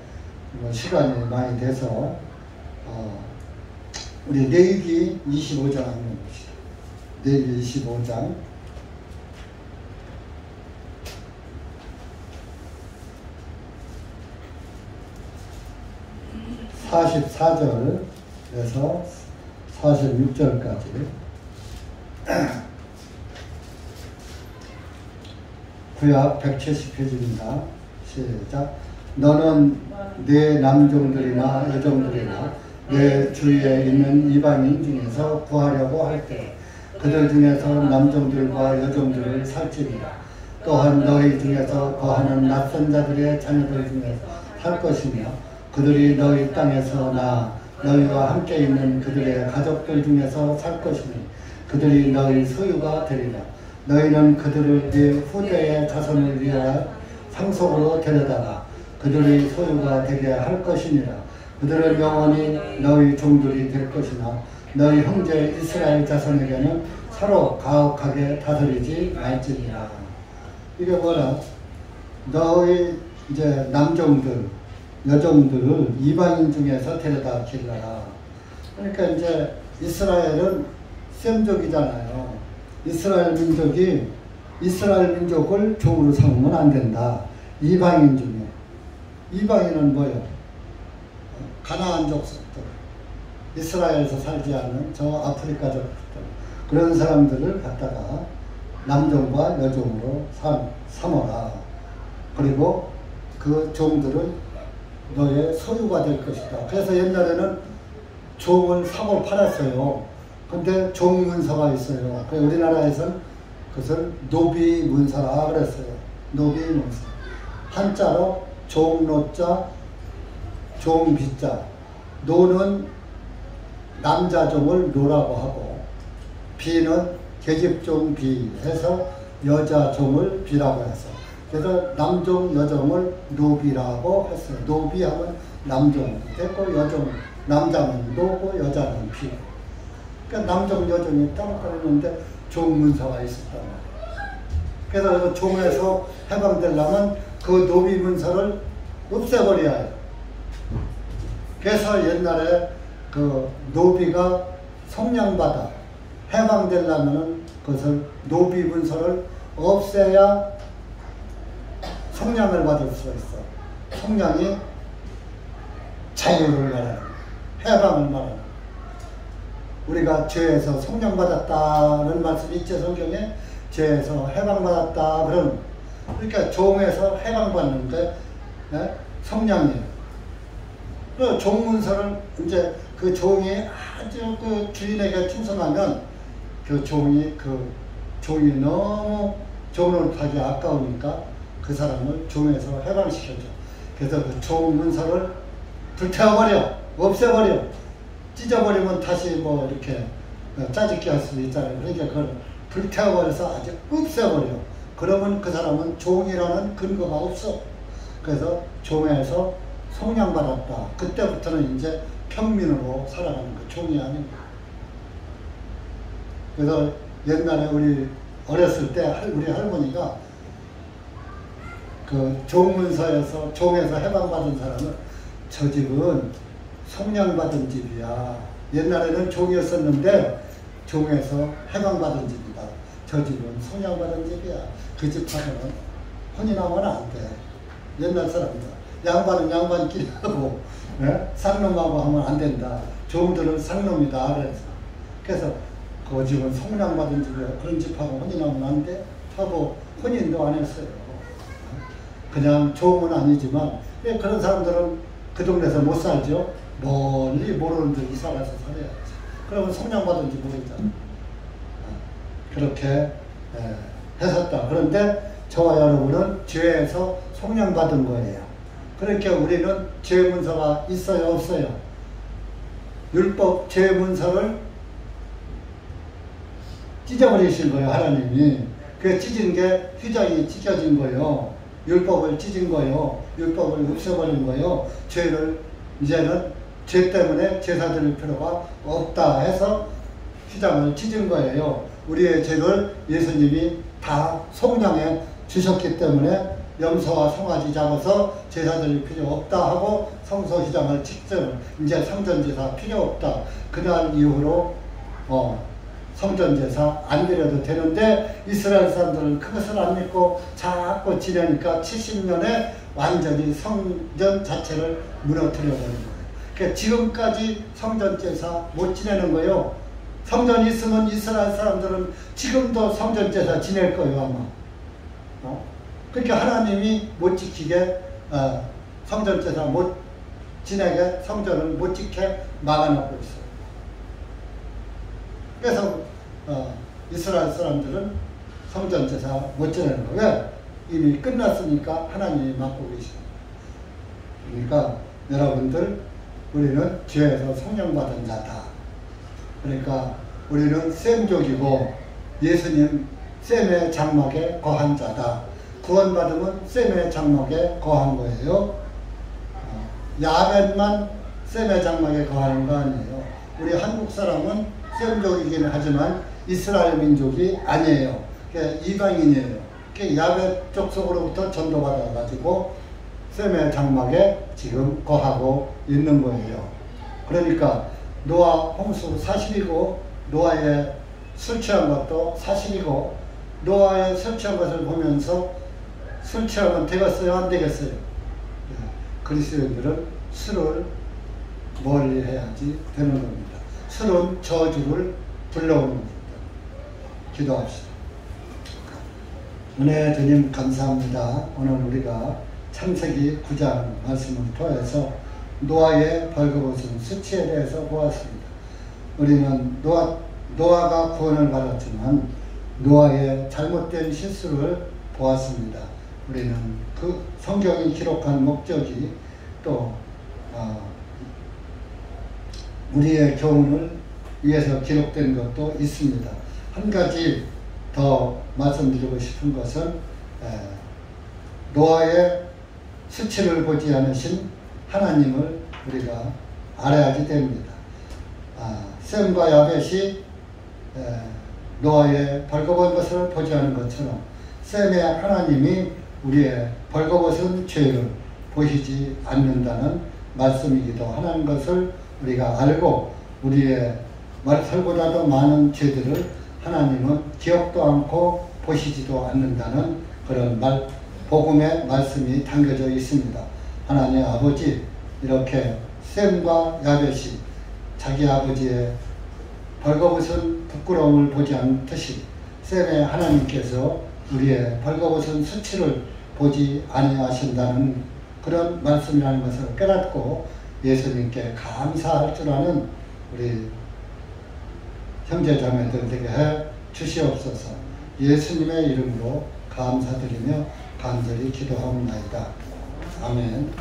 뭐 시간이 많이 돼서 우리 레위기 25장 한번 봅시다. 레위기 25장 44절에서 46절까지 구약 170페이지입니다. 시작. 너는 내 남종들이나 여종들이나 내 주위에 있는 이방인 중에서 구하려고 할 때 그들 중에서 남종들과 여종들을 살찌리라. 또한 너희 중에서 거하는 낯선 자들의 자녀들 중에서 살 것이며 그들이 너희 땅에서 너희와 함께 있는 그들의 가족들 중에서 살 것이니 그들이 너희 소유가 되리라. 너희는 그들을 네 후대의 자손을 위하여 상속으로 데려다가 그들의 소유가 되게 할 것이니라. 그들은 영원히 너희 종들이 될 것이나 너희 형제 이스라엘 자손에게는 서로 가혹하게 다스리지 말지니라. 이게 뭐라? 너희 이제 남종들, 여종들을 이방인 중에서 데려다 길러라. 그러니까 이제 이스라엘은 셈족이잖아요. 이스라엘 민족을 종으로 삼으면 안 된다. 이방인 중에. 이방인은 뭐예요? 가나안 족속들, 이스라엘에서 살지 않은 저 아프리카 족속들, 그런 사람들을 갖다가 남종과 여종으로 삼어라. 그리고 그 종들은 너의 소유가 될 것이다. 그래서 옛날에는 종을 사고 팔았어요. 근데 종문서가 있어요. 우리나라에서는 그것을 노비문서라 그랬어요. 노비문서. 한자로 종노자, 종비자. 노는 남자종을 노라고 하고, 비는 계집종 비 해서 여자종을 비라고 해서, 그래서 남종, 여종을 노비라고 했어요. 노비하면 남종 됐고, 여종, 남자는 노고, 여자는 비. 그러니까 남종, 여종이 따로 따르는데 종문서가 있었단 말이에요. 그래서 종에서 해방되려면 그 노비 문서를 없애버려야 해요. 그래서 옛날에 그 노비가 성량받아 해방되려면 그것을 노비 문서를 없애야 성량을 받을 수 있어. 성량이 자유를 말하는, 해방을 말하는. 우리가 죄에서 성량받았다는 말씀이 있죠, 성경에. 죄에서 해방받았다 그런. 그러니까 종에서 해방받는 게 성량이에요. 그 종문서를 이제 그 종이 아주 그 주인에게 충성하면 그 종이 너무 종노릇하기 아까우니까 그 사람을 종에서 해방시켜줘. 그래서 그 종문서를 불태워버려, 없애버려. 찢어버리면 다시 뭐 이렇게 짜집기 할 수도 있잖아요. 그러니까 그걸 불태워버려서 아주 없애버려. 그러면 그 사람은 종이라는 근거가 없어. 그래서 종에서 성량받았다. 그때부터는 이제 평민으로 살아가는 거, 종이 아니고. 그래서 옛날에 우리 어렸을 때 우리 할머니가 그 종문서에서, 종에서 해방받은 사람은 저 집은 성량받은 집이야. 옛날에는 종이었었는데 종에서 해방받은 집이다. 저 집은 성량받은 집이야. 그 집하고는 혼인하면 안 돼. 옛날 사람들. 양반은 양반끼리 하고, 쌍놈하고 하면 안 된다. 종들은 쌍놈이다. 그래서 그 집은 성량받은 집이야. 그런 집하고 혼인하면 안 돼. 하고 혼인도 안 했어요. 그냥 종은 아니지만, 그런 사람들은 그 동네에서 못 살죠. 멀리 모르는 데 이사 가서 살아야지. 그러면 성량받은지 모르잖아. 그렇게 했었다. 그런데 저와 여러분은 죄에서 성량받은 거예요. 그러니까 우리는 죄 문서가 있어요, 없어요? 율법 죄 문서를 찢어버리신 거예요, 하나님이. 그 찢은 게 휘장이 찢겨진 거예요. 율법을 찢은 거예요. 율법을 없애버린 거예요. 죄를 이제는 죄 때문에 제사 드릴 필요가 없다 해서 휘장을 찢은 거예요. 우리의 죄를 예수님이 다 속량해 주셨기 때문에 염소와 송아지 잡아서 제사 드릴 필요 없다 하고 성소 휘장을 찢죠. 이제 성전제사 필요 없다. 그날 이후로 성전제사 안 드려도 되는데 이스라엘 사람들은 그것을 안 믿고 자꾸 지내니까 70년에 완전히 성전 자체를 무너뜨려 버린 거예요. 그러니까 지금까지 성전제사 못 지내는 거예요. 성전이 있으면 이스라엘 사람들은 지금도 성전제사 지낼 거예요, 아마. 그러니까 하나님이 못 지키게 성전제사 못 지내게 성전을 못 지게 막아놓고 있어요. 그래서 이스라엘 사람들은 성전제사 못 지내는 거예요. 왜? 이미 끝났으니까 하나님이 맡고 계십니다. 그러니까 여러분들 우리는 죄에서 성령받은 자다. 그러니까 우리는 셈족이고 예수님 셈의 장막에 거한 자다. 구원받으면 셈의 장막에 거한 거예요. 야벳만 셈의 장막에 거하는 거 아니에요. 우리 한국 사람은 셈족이긴 하지만 이스라엘 민족이 아니에요. 이방인이에요. 야벳 족속으로부터 전도받아가지고 셈의 장막에 지금 거하고 있는 거예요. 그러니까 노아 홍수 사실이고 노아의 술 취한 것도 사실이고 노아의 술 취한 것을 보면서 술 취하면 되겠어요? 안 되겠어요? 그리스도인들은 술을 멀리 해야지 되는 겁니다. 술은 저주를 불러오는 겁니다. 기도합시다. 은혜 주님 감사합니다. 오늘 우리가 창세기 9장 말씀을 통해서 노아의 벌거벗은 수치에 대해서 보았습니다. 우리는 노아가 구원을 받았지만 노아의 잘못된 실수를 보았습니다. 우리는 그 성경이 기록한 목적이 또 우리의 교훈을 위해서 기록된 것도 있습니다. 한 가지 더 말씀드리고 싶은 것은 노아의 수치를 보지 않으신 하나님을 우리가 알아야지 됩니다. 셈과 야벳이 노아의 벌거벗은 것을 보지 않은 것처럼 셈의 하나님이 우리의 벌거벗은 죄를 보시지 않는다는 말씀이기도 하는 것을 우리가 알고 우리의 말살보다도 많은 죄들을 하나님은 기억도 않고 보시지도 않는다는 그런 복음의 말씀이 담겨져 있습니다. 하나님 아버지, 이렇게 셈과 야벳이 자기 아버지의 벌거벗은 부끄러움을 보지 않듯이 셈의 하나님께서 우리의 벌거벗은 수치를 보지 아니하신다는 그런 말씀이라는 것을 깨닫고 예수님께 감사할 줄 아는 우리 형제자매들 되게 해 주시옵소서. 예수님의 이름으로 감사드리며 간절히 기도하옵나이다. 아멘.